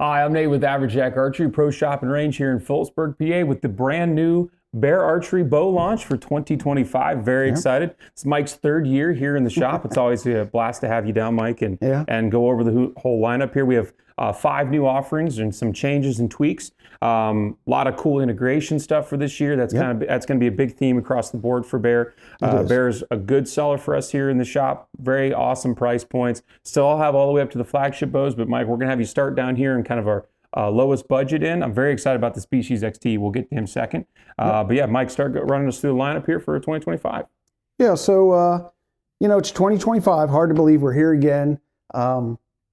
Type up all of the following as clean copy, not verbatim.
Hi, I'm Nate with Average Jack Archery Pro Shop and Range here in Phillipsburg, PA, with the brand new Bear Archery bow launch for 2025. Very excited. It's Mike's third year here in the shop. It's always a blast to have you down, Mike, and go over the whole lineup here. We have 5 new offerings and some changes and tweaks. A lot of cool integration stuff for this year. That's going to be a big theme across the board for Bear. Bear's a good seller for us here in the shop. Very awesome price points. Still, I'll have all the way up to the flagship bows, but Mike, we're going to have you start down here in kind of our lowest budget in. I'm very excited about the Species XT. We'll get to him second. But yeah, Mike, start running us through the lineup here for 2025. Yeah, so, it's 2025. Hard to believe we're here again.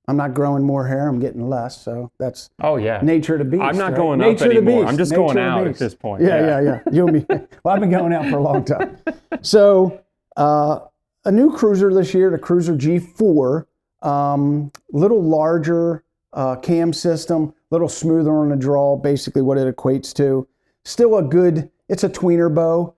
I'm not growing more hair. I'm getting less. So that's nature of the beast. I'm not right? going nature up of the anymore. beast. I'm just nature going out at this point. Yeah. You and me. Well, I've been going out for a long time. So a new cruiser this year, the Cruiser G4, little larger cam system, little smoother on the draw, basically what it equates to. Still it's a tweener bow.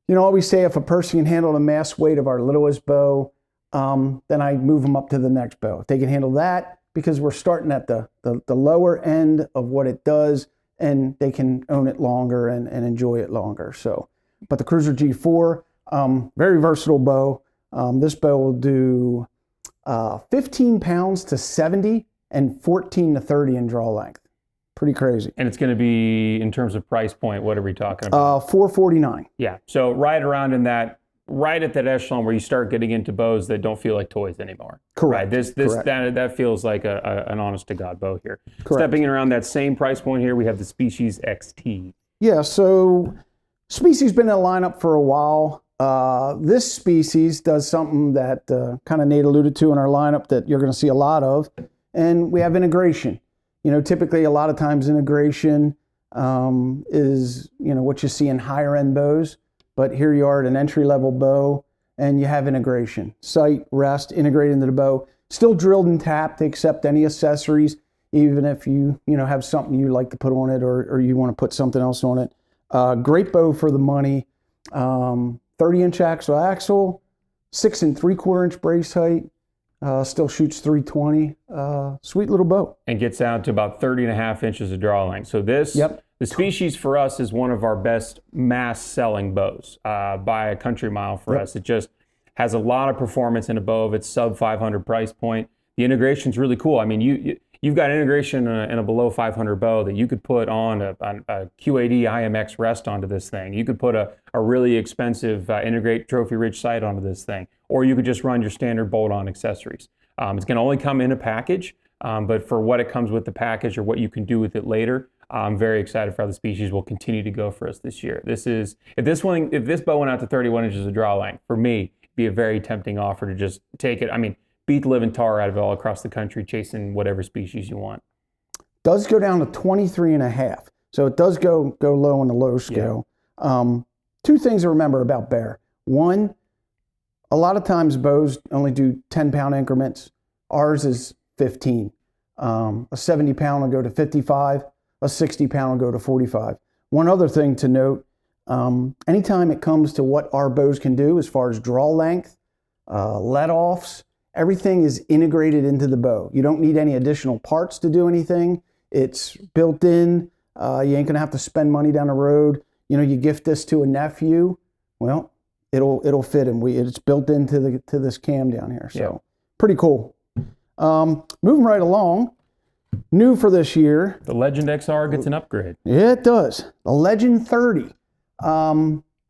I always say if a person can handle the mass weight of our littlest bow, then I move them up to the next bow. If they can handle that, because we're starting at the lower end of what it does, and they can own it longer and enjoy it longer. So, but the Cruiser G4, very versatile bow. This bow will do 15 pounds to 70 and 14 to 30 in draw length. Pretty crazy. And it's going to be, in terms of price point, what are we talking about? $449. Yeah, so right around in that, right at that echelon where you start getting into bows that don't feel like toys anymore. Correct. Right? That feels like an honest to God bow here. Correct. Stepping in around that same price point here, we have the Species XT. Yeah, so Species been in a lineup for a while. This Species does something that kind of Nate alluded to in our lineup that you're going to see a lot of, and we have integration. Typically a lot of times integration is what you see in higher end bows. But here you are at an entry-level bow, and you have integration. Sight, rest, integrated into the bow. Still drilled and tapped to accept any accessories, even if you have something you like to put on it or you want to put something else on it. Great bow for the money. 30-inch axle, 6 3/4-inch brace height. Still shoots 320. Sweet little bow. And gets out to about 30.5 inches of draw length. So this... The Species for us is one of our best mass selling bows by a country mile for us. It just has a lot of performance in a bow of its sub 500 price point. The integration's really cool. I mean, you've got integration in a below 500 bow that you could put on a Q80 IMX rest onto this thing. You could put a really expensive Integrate Trophy Ridge sight onto this thing, or you could just run your standard bolt-on accessories. It's going to only come in a package, but for what it comes with the package or what you can do with it later, I'm very excited for how the Species will continue to go for us this year. If this bow went out to 31 inches of draw length, for me, it'd be a very tempting offer to just take it. I mean, beat the living tar out of it all across the country, chasing whatever species you want. Does go down to 23.5, so it does go low on the low scale. Yeah. 2 things to remember about Bear. 1, a lot of times bows only do 10-pound increments. Ours is 15. A 70-pound will go to 55. A 60-pound will go to 45. One other thing to note, anytime it comes to what our bows can do as far as draw length, let-offs, everything is integrated into the bow. You don't need any additional parts to do anything. It's built in. You ain't going to have to spend money down the road. You gift this to a nephew, well, it'll fit him. It's built into this cam down here, so pretty cool. Moving right along. New for this year. The Legend XR gets an upgrade. Yeah, it does. The Legend 30.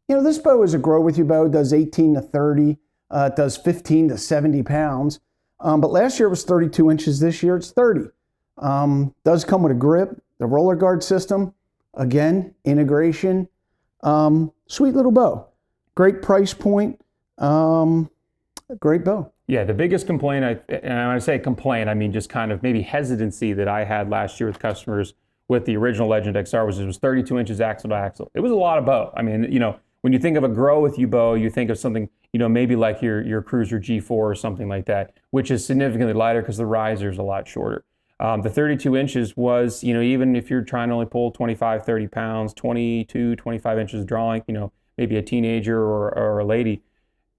This bow is a grow with you bow. It does 18 to 30. It does 15 to 70 pounds. But last year it was 32 inches. This year it's 30. Does come with a grip, the roller guard system. Again, integration. Sweet little bow. Great price point. Great bow. Yeah, the biggest complaint, and when I say complaint, I mean just kind of maybe hesitancy that I had last year with customers with the original Legend XR was it was 32 inches axle to axle. It was a lot of bow. I mean, when you think of a grow with you bow, you think of something, maybe like your Cruiser G4 or something like that, which is significantly lighter because the riser is a lot shorter. The 32 inches was, even if you're trying to only pull 25, 30 pounds, 22, 25 inches of draw length, maybe a teenager or a lady,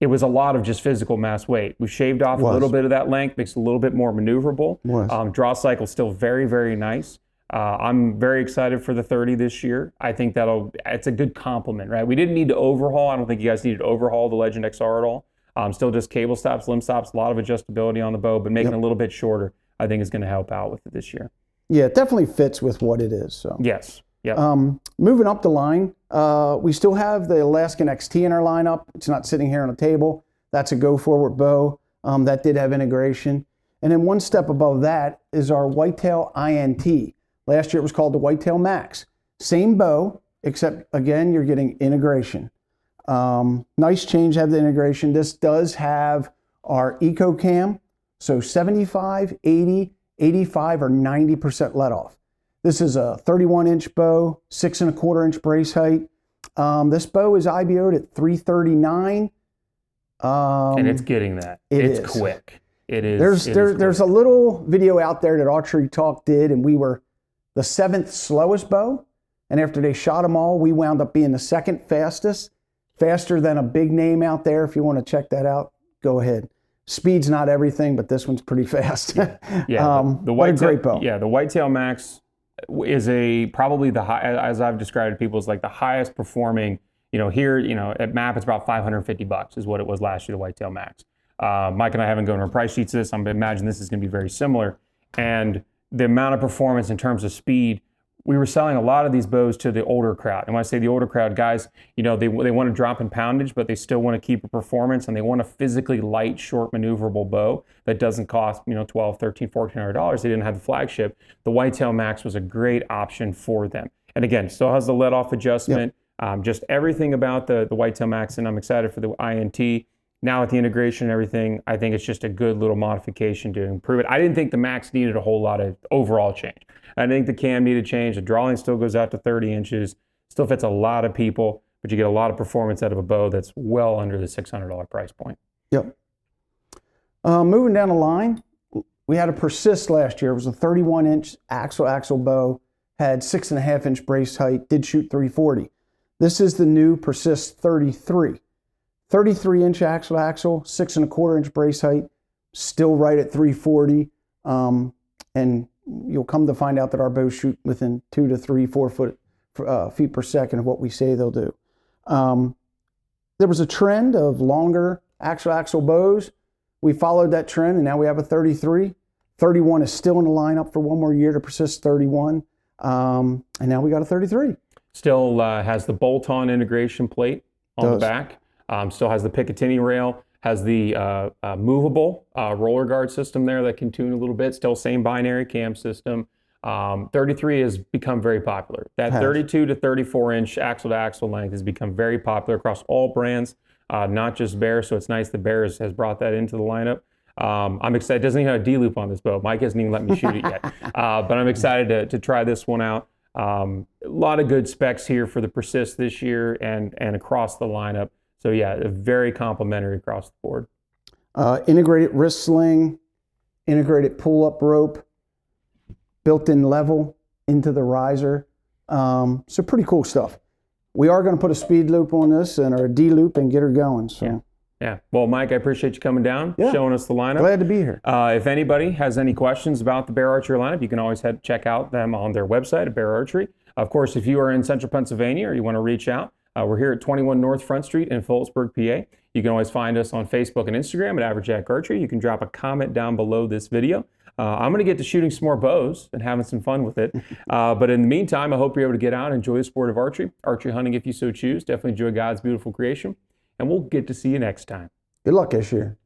it was a lot of just physical mass weight. We shaved off a little bit of that length, makes it a little bit more maneuverable. Draw cycle still very, very nice. I'm very excited for the 30 this year. I think it's a good complement, right? We didn't need to overhaul. I don't think you guys needed to overhaul the Legend XR at all. Still just cable stops, limb stops, a lot of adjustability on the bow, but making it a little bit shorter, I think is going to help out with it this year. Yeah, it definitely fits with what it is. So yes. Yep. Moving up the line, we still have the Alaskan XT in our lineup. It's not sitting here on a table. That's a go-forward bow. That did have integration. And then one step above that is our Whitetail INT. Last year it was called the Whitetail Max. Same bow, except again, you're getting integration. Nice change to have the integration. This does have our Eco Cam. So 75, 80, 85, or 90% let off. This is a 31-inch bow, 6 1/4 inch brace height. This bow is IBO'd at 339. And it's getting that. It's quick. It is. There's a little video out there that Archery Talk did, and we were the 7th slowest bow. And after they shot them all, we wound up being the 2nd fastest, faster than a big name out there. If you want to check that out, go ahead. Speed's not everything, but this one's pretty fast. The what a great bow. Yeah, the Whitetail Max is probably the high, as I've described to people, is like the highest performing. Here, at MAP, it's about $550 is what it was last year, the Whitetail Max. Mike and I haven't gone over price sheets of this. I'm imagining this is going to be very similar. And the amount of performance in terms of speed, we were selling a lot of these bows to the older crowd. And when I say the older crowd, guys, they want to drop in poundage, but they still want to keep a performance, and they want a physically light, short, maneuverable bow that doesn't cost, $1,200, $1,300, $1,400. They didn't have the flagship. The Whitetail Max was a great option for them. And again, still has the let-off adjustment. Yep. Just everything about the Whitetail Max, and I'm excited for the INT. Now with the integration and everything, I think it's just a good little modification to improve it. I didn't think the Max needed a whole lot of overall change. I think the cam needed change. The drawing still goes out to 30 inches. Still fits a lot of people, but you get a lot of performance out of a bow that's well under the $600 price point. Yep. Moving down the line, we had a Persist last year. It was a 31-inch axle bow, had 6 1/2 inch brace height, did shoot 340. This is the new Persist 33. 33-inch axle, 6 1/4 inch brace height, still right at 340. And you'll come to find out that our bows shoot within 2 to 3, 4 feet per second of what we say they'll do. There was a trend of longer axle bows. We followed that trend, and now we have a 33. 31 is still in the lineup for one more year to Persist 31. And now we got a 33. Still has the bolt-on integration plate on the back. Still has the Picatinny rail. Has the movable roller guard system there that can tune a little bit. Still same binary cam system. 33 has become very popular. That 32 to 34 inch axle-to-axle length has become very popular across all brands, not just Bear. So it's nice that Bear has brought that into the lineup. I'm excited. It doesn't even have a D-loop on this bow. Mike hasn't even let me shoot it yet. But I'm excited to try this one out. A lot of good specs here for the Persist this year and across the lineup. So yeah, very complimentary across the board. Integrated wrist sling, integrated pull-up rope, built-in level into the riser. So pretty cool stuff. We are going to put a speed loop on this or a D loop and get her going. So yeah. Well, Mike, I appreciate you coming down, showing us the lineup. Glad to be here. If anybody has any questions about the Bear Archery lineup, you can always check out them on their website at Bear Archery. Of course, if you are in Central Pennsylvania or you want to reach out, we're here at 21 North Front Street in Phillipsburg, PA. You can always find us on Facebook and Instagram at Average Jack Archery. You can drop a comment down below this video. I'm going to get to shooting some more bows and having some fun with it. But in the meantime, I hope you're able to get out and enjoy the sport of archery hunting if you so choose. Definitely enjoy God's beautiful creation. And we'll get to see you next time. Good luck this year.